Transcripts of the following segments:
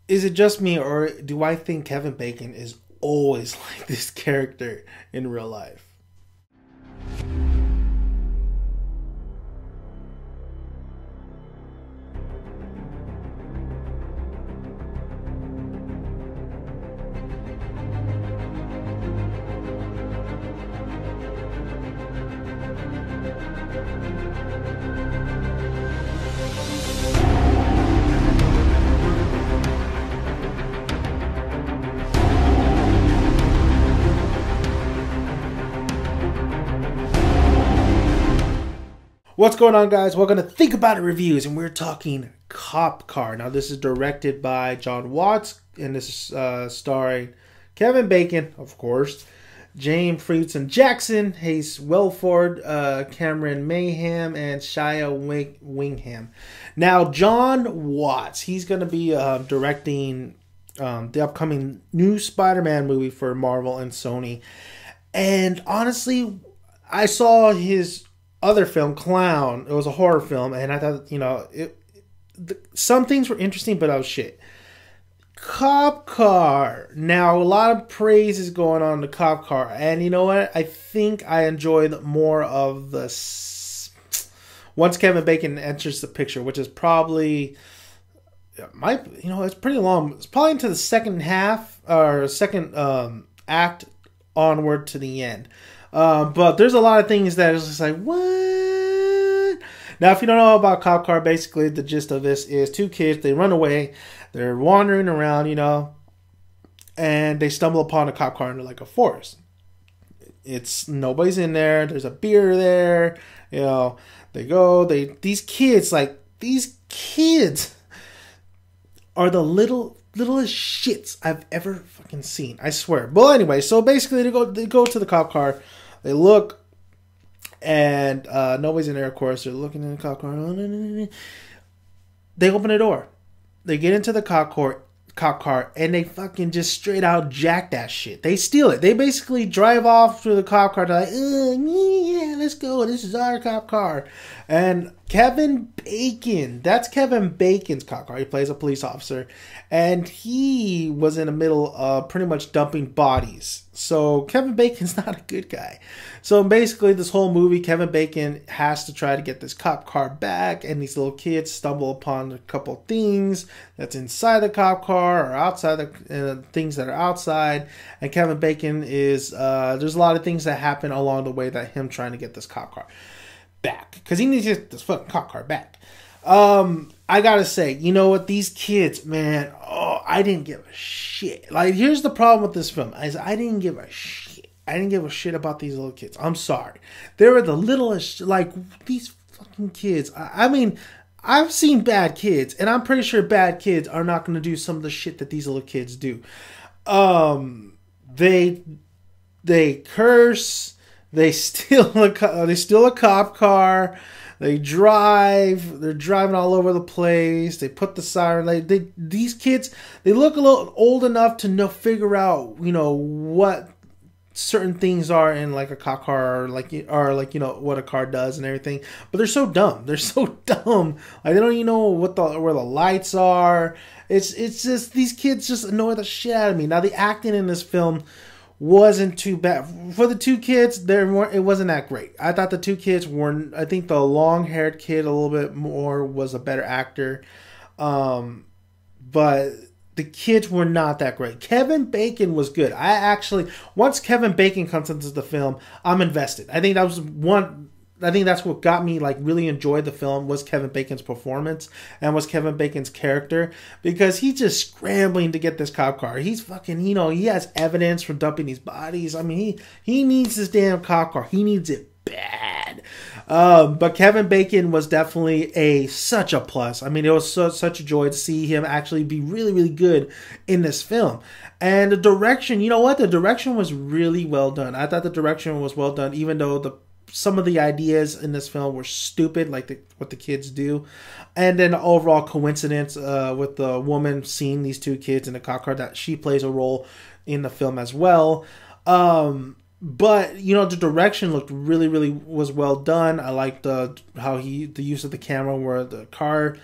is it just me, or do I think Kevin Bacon is always like this character in real life? What's going on, guys? Welcome to Think About It Reviews, and we're talking Cop Car. Now, this is directed by John Watts, and this is starring Kevin Bacon, of course, James Friedson Jackson, Hayes Welford, Cameron Mayhem, and Shia Wingham. Now, John Watts, he's going to be directing the upcoming new Spider-Man movie for Marvel and Sony. And honestly, I saw his other film, Clown. It was a horror film, and I thought, some things were interesting, but I was shit. Cop Car. Now, a lot of praise is going on the Cop Car, and you know what? I think I enjoyed more of the once Kevin Bacon enters the picture, which is probably it's pretty long. It's probably into the second half or second act onward to the end. But there's a lot of things that is just like, what? Now, if you don't know about Cop Car, basically the gist of this is two kids, they run away, they're wandering around, and they stumble upon a cop car in like a forest. Nobody's in there, there's a beer there, these kids are the littlest shits I've ever fucking seen. I swear. Well, anyway, so basically they go to the cop car. They look, and nobody's in there, of course. They're looking in the cop car. They open the door. They get into the cop car, and they fucking just straight out jack that shit. They steal it. They basically drive off to the cop car. They're like, yeah, let's go. This is our cop car. And Kevin Bacon, that's Kevin Bacon's cop car. He plays a police officer, and he was in the middle of pretty much dumping bodies. So Kevin Bacon's not a good guy. So basically this whole movie, Kevin Bacon has to try to get this cop car back, and these little kids stumble upon a couple things that's inside the cop car or outside the things that are outside. And Kevin Bacon is, there's a lot of things that happen along the way that him trying to get this cop car back, because he needs to get this fucking cop car back. I gotta say, you know what, these kids, man, I didn't give a shit. Like, here's the problem with this film, is I didn't give a shit. I didn't give a shit about these little kids. I'm sorry. They were the littlest, like, these fucking kids. I mean, I've seen bad kids, and I'm pretty sure bad kids are not going to do some of the shit that these little kids do. They curse. They steal a cop car. They're driving all over the place. They put the siren. These kids, they look a little old enough to figure out, what certain things are in like a cop car, or what a car does and everything. But they're so dumb. They're so dumb. Like, they don't even know where the lights are. It's just, these kids just annoy the shit out of me. Now, the acting in this film wasn't too bad. For the two kids, it wasn't that great. I thought the two kids weren't. I think the long-haired kid a little bit more was a better actor. But the kids were not that great. Kevin Bacon was good. Once Kevin Bacon comes into the film, I'm invested. I think that's what got me really enjoyed the film, was Kevin Bacon's performance and was Kevin Bacon's character, because he's just scrambling to get this cop car. He's fucking, he has evidence for dumping these bodies. I mean, he needs this damn cop car. He needs it bad. But Kevin Bacon was definitely such a plus. I mean, it was such a joy to see him actually be really, really good in this film. And the direction, the direction was really well done. I thought the direction was well done, even though some of the ideas in this film were stupid, like what the kids do. And then the overall coincidence with the woman seeing these two kids in the cop car, that she plays a role in the film as well. But, the direction looked really, really was well done. I liked the use of the camera where the car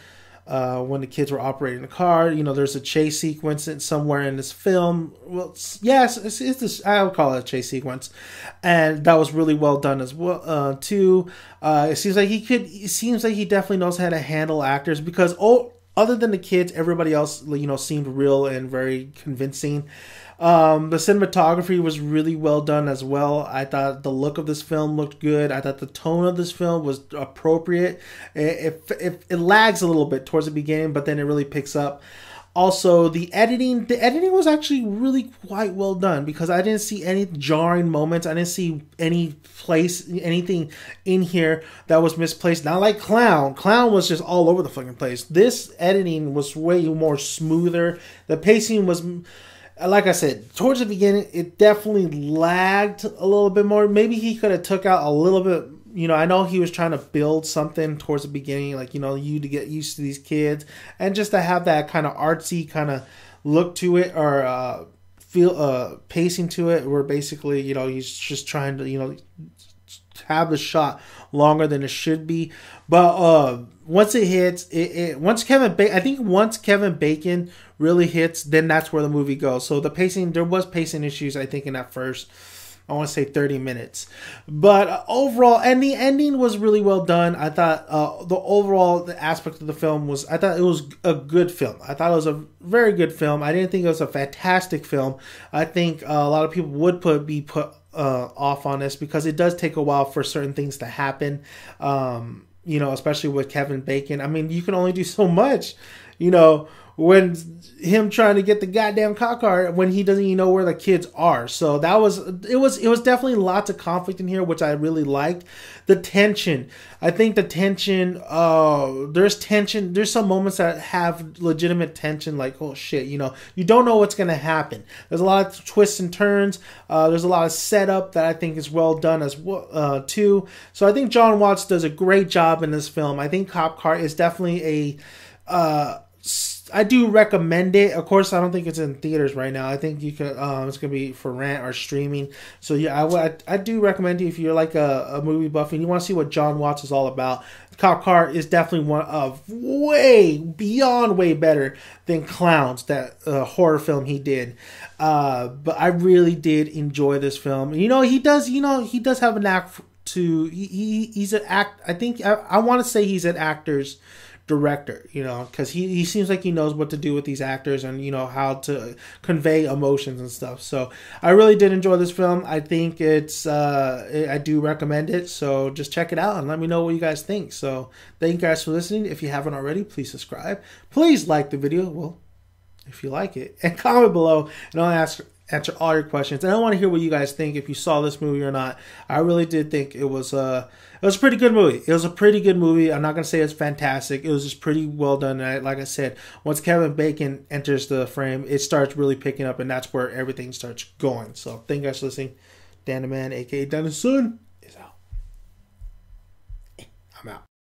when the kids were operating the car. You know, there's a chase sequence somewhere in this film. Well, yes, it's this, I would call it a chase sequence, and that was really well done as well. Too, it seems like he definitely knows how to handle actors, because other than the kids, everybody else, you know, seemed real and very convincing. The cinematography was really well done as well. I thought the look of this film looked good. I thought the tone of this film was appropriate. It lags a little bit towards the beginning, but then it really picks up. Also, the editing was actually really quite well done, because I didn't see any jarring moments. I didn't see anything in here that was misplaced. Not like Clown. Clown was just all over the fucking place. This editing was way more smoother. The pacing was, like I said, towards the beginning, it definitely lagged a little bit more. Maybe he could have took out a little bit. You know, I know he was trying to build something towards the beginning, like, you know, you to get used to these kids, and just to have that kind of artsy kind of look to it, or feel pacing to it, where basically, you know, he's just trying to, you know, have the shot longer than it should be. But once it hits, once Kevin Bacon really hits, then that's where the movie goes. So the pacing, there was pacing issues, I think, in that first, I want to say 30 minutes. But overall, and the ending was really well done. I thought the aspect of the film was, I thought it was a good film. I thought it was a very good film. I didn't think it was a fantastic film. I think a lot of people would be put off on this, because it does take a while for certain things to happen. You know, especially with Kevin Bacon. I mean, you can only do so much, you know, when him trying to get the goddamn cop car when he doesn't even know where the kids are. So it was definitely lots of conflict in here, which I really liked. The tension, I think the tension, there's tension. There's some moments that have legitimate tension, like, oh shit, you know, you don't know what's going to happen. There's a lot of twists and turns. There's a lot of setup that I think is well done as well, too. So I think John Watts does a great job in this film. I think Cop Car is definitely I do recommend it. Of course, I don't think it's in theaters right now. I think you can. It's gonna be for rent or streaming. So yeah, I do recommend it if you're like a movie buff and you want to see what John Watts is all about. Cop Car is definitely one of way better than Clowns, that horror film he did. But I really did enjoy this film. You know, he does have an act to. He's an act. I think I want to say he's an actor's director, you know, because he seems like he knows what to do with these actors, and you know how to convey emotions and stuff. So I really did enjoy this film. I think I do recommend it, so just check it out and let me know what you guys think. So thank you guys for listening. If you haven't already, please subscribe, please like the video, well, if you like it, and comment below, and I'll answer all your questions. And I want to hear what you guys think, if you saw this movie or not. I really did think it was a pretty good movie. It was a pretty good movie. I'm not going to say it's fantastic. It was just pretty well done. And like I said, once Kevin Bacon enters the frame, it starts really picking up, and that's where everything starts going. So thank you guys for listening. Dan the Man, a.k.a. Dennis Sun, is out. I'm out.